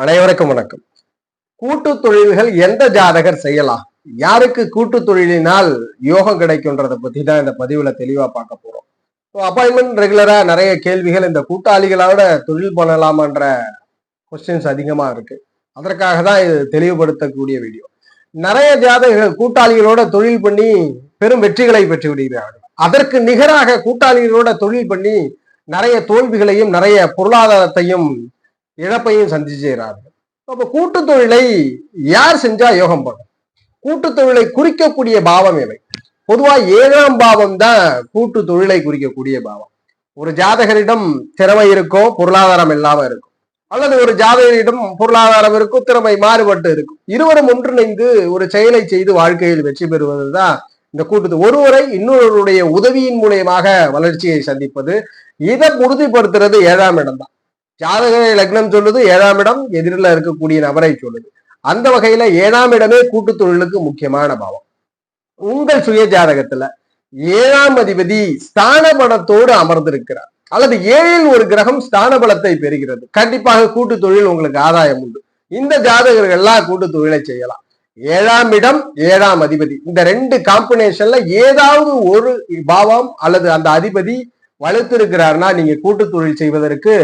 அனைவருக்கும் வணக்கம். கூட்டு தொழில்கள் எந்த ஜாதகர் செய்யலாம், யாருக்கு கூட்டு தொழிலினால் யோகம் கிடைக்கும்ன்றதை பத்தி தான் இந்த பதிவுல தெளிவா பார்க்க போறோம். அப்பாயின்மெண்ட் ரெகுலரா நிறைய கேள்விகள் இந்த கூட்டாளிகளோட தொழில் பண்ணலாமன்ற கொஸ்டின்ஸ் அதிகமா இருக்கு. அதற்காக தான் இது தெளிவுபடுத்தக்கூடிய வீடியோ. நிறைய ஜாதகர்கள் கூட்டாளிகளோட தொழில் பண்ணி பெரும் வெற்றிகளை பெற்று விடுகிறார்கள். அதற்கு நிகராக கூட்டாளிகளோட தொழில் பண்ணி நிறைய தோல்விகளையும் நிறைய பொருளாதாரத்தையும் இழப்பையும் சந்திச்சுகிறார்கள். அப்ப கூட்டு தொழிலை யார் செஞ்சா யோகம் பண்ணும்? கூட்டு தொழிலை குறிக்கக்கூடிய பாவம் எவை? பொதுவா 7ஆம் பாவம் தான் கூட்டு தொழிலை குறிக்கக்கூடிய பாவம். ஒரு ஜாதகரிடம் திறமை இருக்கும், பொருளாதாரம் இல்லாம இருக்கும், அல்லது ஒரு ஜாதகரிடம் பொருளாதாரம் இருக்கும், திறமை மாறுபட்டு இருக்கும். இருவரும் ஒன்றிணைந்து ஒரு செயலை செய்து வாழ்க்கையில் வெற்றி பெறுவதுதான் இந்த கூட்டு. ஒருவரை இன்னொருவருடைய உதவியின் மூலியமாக வளர்ச்சியை சந்திப்பது. இதை உறுதிப்படுத்துறது 7ஆம் இடம் தான். ஜாதக லக்னம் சொல்லுது 7ஆம் இடம் எதிரில் இருக்கக்கூடிய நபரை சொல்லுது. அந்த வகையில 7ஆம் இடமே கூட்டு தொழிலுக்கு முக்கியமான பாவம். உங்கள் சுய ஜாதகத்துல 7ஆம் அதிபதி ஸ்தான பலத்தோடு அமர்ந்திருக்கிறார், அல்லது 7இல் ஒரு கிரகம் ஸ்தான பலத்தை பெறுகிறது. கண்டிப்பாக கூட்டு தொழில் உங்களுக்கு ஆதாயம் உண்டு. இந்த ஜாதகர்கள்லாம் கூட்டு தொழிலை செய்யலாம். 7ஆம் இடம் 7ஆம் அதிபதி இந்த ரெண்டு காம்பினேஷன்ல ஏதாவது ஒரு பாவம் அல்லது அந்த அதிபதி வலுத்திருக்கிறார்னா நீங்க கூட்டு தொழில் செய்வதற்கு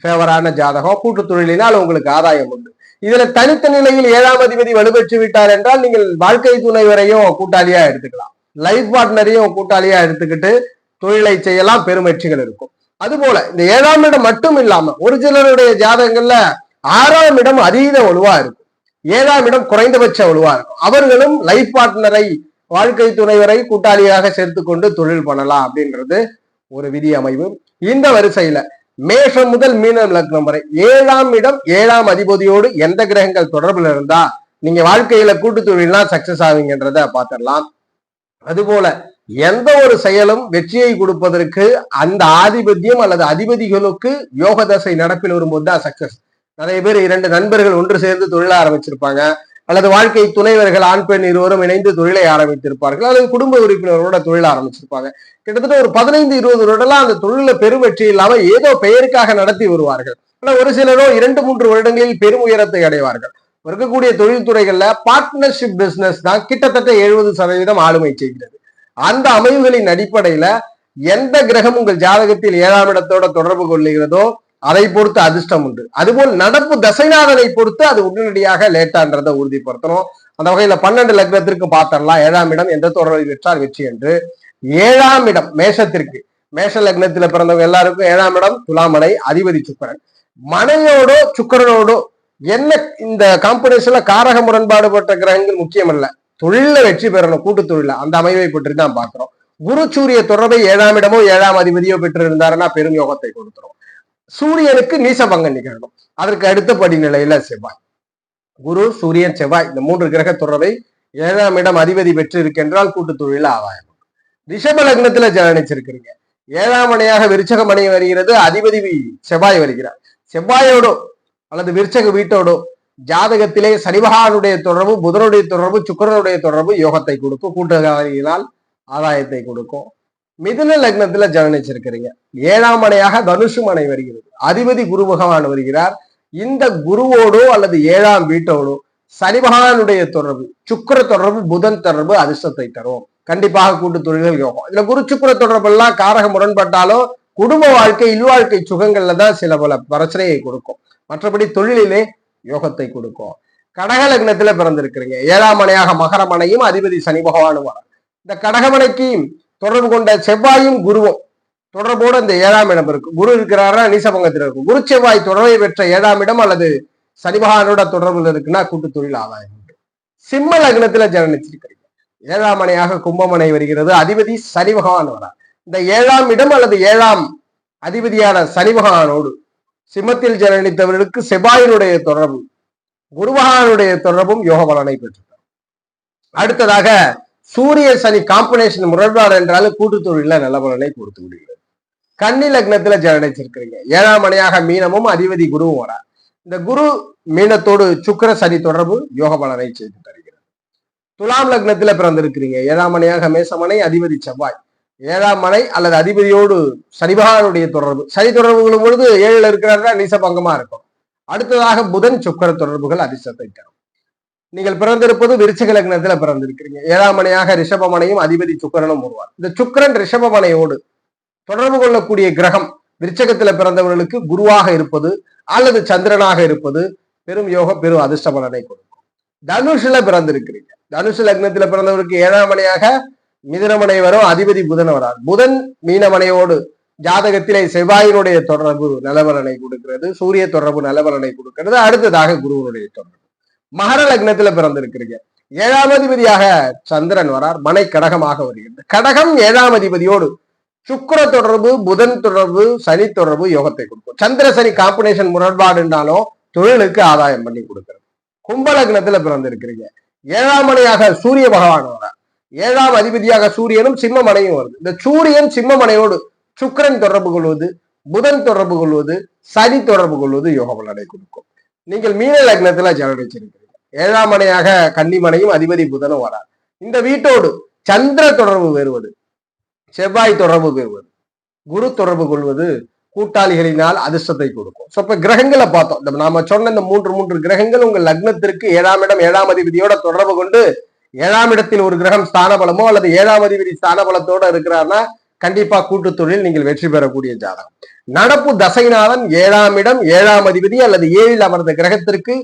ஃபேவரான ஜாதகம். கூட்டு தொழிலினால் உங்களுக்கு ஆதாயம் உண்டு. இதுல தனித்த நிலையில் 7ஆம் அதிபதி வலுப்பெற்று விட்டார் என்றால் நீங்கள் வாழ்க்கை துணை வரையும் கூட்டாளியா எடுத்துக்கலாம், லைஃப் பார்ட்னரையும் கூட்டாளியா எடுத்துக்கிட்டு தொழிலை செய்யலாம், பெரும் வெற்றிகள் இருக்கும். அதுபோல இந்த 7ஆம் இடம் மட்டும் இல்லாம ஒரு சிலருடைய ஜாதகங்கள்ல 6ஆம் இடம் அதீத வலுவா இருக்கும், 7ஆம் இடம் குறைந்தபட்ச வலுவா இருக்கும். அவர்களும் லைஃப் பார்ட்னரை வாழ்க்கை துணைவரை கூட்டாளியாக சேர்த்து கொண்டு தொழில் பண்ணலாம் அப்படின்றது ஒரு விதி அமைவு. இந்த வரிசையில மேஷம் முதல் மீனம் லக்னம் வரை 7ஆம் இடம் 7ஆம் அதிபதியோடு எந்த கிரகங்கள் தொடர்புல இருந்தா நீங்க வாழ்க்கையில கூட்டு தொழிலாம் சக்சஸ் ஆவீங்கன்றத பார்த்திடலாம். அதுபோல எந்த ஒரு செயலும் வெற்றியை கொடுப்பதற்கு அந்த ஆதிபத்தியம் அல்லது அதிபதிகளுக்கு யோக தசை நடப்பில் வரும்போது தான் சக்சஸ். நிறைய பேர் 2 நண்பர்கள் ஒன்று சேர்ந்து தொழில ஆரம்பிச்சிருப்பாங்க, அல்லது வாழ்க்கை துணைவர்கள் ஆண் பெண் இருவரும் இணைந்து தொழிலை ஆரம்பித்திருப்பார்கள், அல்லது குடும்ப உறுப்பினரோட தொழில் ஆரம்பிச்சிருப்பாங்க. கிட்டத்தட்ட ஒரு 15-20 வருடம்லாம் அந்த தொழில பெரும் வெற்றி இல்லாம ஏதோ பெயருக்காக நடத்தி வருவார்கள். ஆனா ஒரு சிலரோ 2-3 வருடங்களில் பெரும் உயரத்தை அடைவார்கள். இருக்கக்கூடிய தொழில்துறைகள்ல பார்ட்னர்ஷிப் பிசினஸ் தான் கிட்டத்தட்ட 70% ஆளுமை செய்கிறது. அந்த அமைவுகளின் அடிப்படையில எந்த கிரகம் உங்கள் ஜாதகத்தில் 7ஆம் இடத்தோட தொடர்பு கொள்ளுகிறதோ அதை பொறுத்து அதிர்ஷ்டம் உண்டு. அதுபோல் நடப்பு தசைநாதனை பொறுத்து அது உடனடியாக லேட்டான்றதை உறுதிப்படுத்தணும். அந்த வகையில 12 லக்னத்திற்கு பார்த்தரலாம் 7ஆம் இடம் எந்த தொடர்பை பெற்றால் வெற்றி என்று. 7ஆம் இடம் மேஷத்திற்கு, மேஷ லக்னத்துல பிறந்தவங்க எல்லாருக்கும் 7ஆம் இடம் துலாமனை, அதிபதி சுக்கிரன். மனையோடோ சுக்கிரனோடோ என்ன இந்த காம்பினேஷன்ல காரக முரண்பாடுபட்ட கிரகங்கள் முக்கியம் அல்ல, தொழில வெற்றி பெறணும். கூட்டு தொழில அந்த அமைவை பற்றி தான் பார்க்கிறோம். குரு சூரிய தொடர்பை 7ஆம் இடமோ 7ஆம் அதிபதியோ பெற்று இருந்தாருன்னா பெரும் யோகத்தை கொடுத்துரும். சூரியனுக்கு நீசபங்கம் நிகழணும். அதற்கு அடுத்த படிநிலையில செவ்வாய், குரு சூரியன் செவ்வாய் இந்த 3 கிரக தொடர்பை 7ஆம் இடம் அதிபதி பெற்று இருக்கின்றால் கூட்டு தொழில ஆதாயம். ரிஷப லக்னத்துல ஜனனிச்சிருக்கிறீங்க, 7ஆம் மனையாக விருச்சக மனை வருகிறது, அதிபதி செவ்வாய் வருகிறார். செவ்வாயோடோ அல்லது விருச்சக வீட்டோடோ ஜாதகத்திலே சனிபகவானுடைய தொடர்பு, புதனுடைய தொடர்பு, சுக்கிரனுடைய தொடர்பு யோகத்தை கொடுக்கும், கூட்டுகளினால் ஆதாயத்தை கொடுக்கும். மிதுன லக்னத்துல ஜனனிச்சிருக்கிறீங்க, 7ஆம் மனையாக தனுசு மனை வருகிறது, அதிபதி குரு பகவான் வருகிறார். இந்த குருவோடோ அல்லது 7ஆம் வீட்டோடோ சனி பகவானுடைய தொடர்பு, சுக்கிர தொடர்பு, புதன் தொடர்பு அதிர்ஷ்டத்தை தரும். கண்டிப்பாக கூட்டு தொழில்கள் யோகம். இதுல குரு சுக்கிர தொடர்பு எல்லாம் காரக முரண்பட்டாலும் குடும்ப வாழ்க்கை இல்வாழ்க்கை சுகங்கள்ல தான் சில பல பிரச்சனையை கொடுக்கும். மற்றபடி தொழிலிலே யோகத்தை கொடுக்கும். கடக லக்னத்துல பிறந்திருக்கிறீங்க, 7ஆம் மனையாக மகர மனையும் அதிபதி சனி பகவானும் வர. இந்த கடகமனைக்கு தொடர்பு கொண்ட செவ்வாயும் குருவும் தொடர்போடு இந்த 7ஆம் இடம் இருக்கு. குரு இருக்கிறாரா நீசபங்கத்தில் இருக்கும். குரு செவ்வாய் தொடர்பை பெற்ற 7ஆம் இடம் அல்லது சனிபகவானோட தொடர்புல இருக்குன்னா கூட்டு தொழில் ஆதாயம் உண்டு. சிம்ம லக்னத்துல ஜனனிச்சிருக்கிறீங்க, 7ஆம் மனையாக கும்பமனை வருகிறது, அதிபதி சனி பகவான் வரார். இந்த 7ஆம் இடம் அல்லது 7ஆம் அதிபதியான சனி பகவானோடு சிம்மத்தில் ஜனனித்தவர்களுக்கு செவ்வாயினுடைய தொடர்பு, குரு பகவானுடைய தொடர்பும் யோக பலனை பெற்றுட்டார். அடுத்ததாக சூரிய சனி காம்பினேஷன் முரண்பாடு என்றாலும் கூட்டு தொழில நல்ல பலனை கொடுத்து விடுகிறது. கன்னி லக்னத்துல ஜனனிச்சிருக்கிறீங்க, 7ஆம் மனையாக மீனமும் அதிபதி குருவும் வரார். இந்த குரு மீனத்தோடு சுக்கிர சனி தொடர்பு யோக பலனை செய்து தருகிறது. துலாம் லக்னத்துல பிறந்திருக்கிறீங்க, 7ஆம் மனையாக மேசமனை, அதிபதி செவ்வாய், 7ஆம் மனை அல்லது அதிபதியோடு சனி பகவானுடைய தொடர்பு. சனி தொடர்பு கொள்ளும் பொழுது 7ல் இருக்கிறாருன்னா நீசபங்கமா இருக்கும். அடுத்ததாக புதன் சுக்கிர தொடர்புகள் அதிர்ஷ்டத்தை தரும். நீங்கள் பிறந்திருப்பது விருச்சிக லக்னத்துல பிறந்திருக்கிறீங்க. 7ஆம் மனையாக ரிஷபமனையும் அதிபதி சுக்கிரனும் வருவார். இந்த சுக்கிரன் ரிஷபமனையோடு தொடர்பு கொள்ளக்கூடிய கிரகம் விருச்சகத்துல பிறந்தவர்களுக்கு குருவாக இருப்பது அல்லது சந்திரனாக இருப்பது பெரும் யோகம், பெரும் அதிர்ஷ்ட பலனை கொடுக்கும். தனுஷுல பிறந்திருக்கிறீங்க. தனுஷு லக்னத்துல பிறந்தவருக்கு 7ஆம் மனையாக மிதுனமனை வரும், அதிபதி புதன் வரார். புதன் மீனமனையோடு ஜாதகத்திலே செவ்வாயினுடைய தொடர்பு நலபலனை கொடுக்கிறது, சூரிய தொடர்பு நலபலனை கொடுக்கிறது. அடுத்ததாக குருவனுடைய தொடர்பு. மகர லக்னத்துல பிறந்திருக்கிறீங்க. 7ஆம் அதிபதியாக சந்திரன் வரார், மனை கடகமாக வருகிறது. கடகம் 7ஆம் அதிபதியோடு சுக்கிர தொடர்பு, புதன் தொடர்பு, சனி தொடர்பு யோகத்தை கொடுக்கும். சந்திர சனி காம்பினேஷன் முரண்பாடுனாலும் தொழிலுக்கு ஆதாயம் பண்ணி கொடுக்கிறது. கும்ப லக்னத்துல பிறந்திருக்கிறீங்க. 7ஆம் மனையாக சூரிய பகவான் வரார். 7ஆம் அதிபதியாக சூரியனும் சிம்ம மனையும் வருது. இந்த சூரியன் சிம்ம மனையோடு சுக்கிரன் தொடர்பு கொள்வது, புதன் தொடர்பு கொள்வது, சனி தொடர்பு கொள்வது யோக பலனை கொடுக்கும். நீங்கள் மீன லக்னத்துல ஜனனிச்சிருக்கிறீங்க. 7ஆம் மனையாக கன்னிமனையும் அதிபதி புதனும் வரார். இந்த வீட்டோடு சந்திர தொடர்பு பெறுவது, செவ்வாய் தொடர்பு பெறுவது, குரு தொடர்பு கொள்வது கூட்டாளிகளினால் அதிர்ஷ்டத்தை கொடுக்கும். சோ இப்ப கிரகங்களை பார்த்தோம். நாம சொன்ன இந்த மூன்று கிரகங்கள் உங்க லக்னத்திற்கு 7ஆம் இடம் 7ஆம் அதிபதியோட தொடர்பு கொண்டு 7ஆம் இடத்தில் ஒரு கிரகம் ஸ்தான பலமோ அல்லது 7ஆம் அதிபதி ஸ்தான பலத்தோட இருக்கிறார்னா கண்டிப்பா கூட்டு தொழில் நீங்கள் வெற்றி பெறக்கூடிய ஜாதகம். நடப்பு தசைநாதன் 7ஆம் இடம் 7ஆம் அதிபதி அல்லது 7ல் அமர்ந்த கிரகத்திற்கு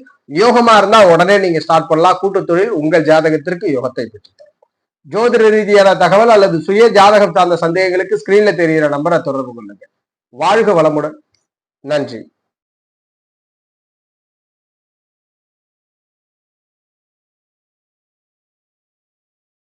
யோகமா இருந்தா உடனே நீங்க ஸ்டார்ட் பண்ணலாம். கூட்டு தொழில் உங்கள் ஜாதகத்திற்கு யோகத்தை பெற்று தரும். ஜோதிட ரீதியான தகவல் அல்லது சுய ஜாதகம் சார்ந்த சந்தேகங்களுக்கு ஸ்கிரீன்ல தெரிகிற நம்பரை தொடர்பு கொள்ளுங்க. வாழ்க வளமுடன். நன்றி.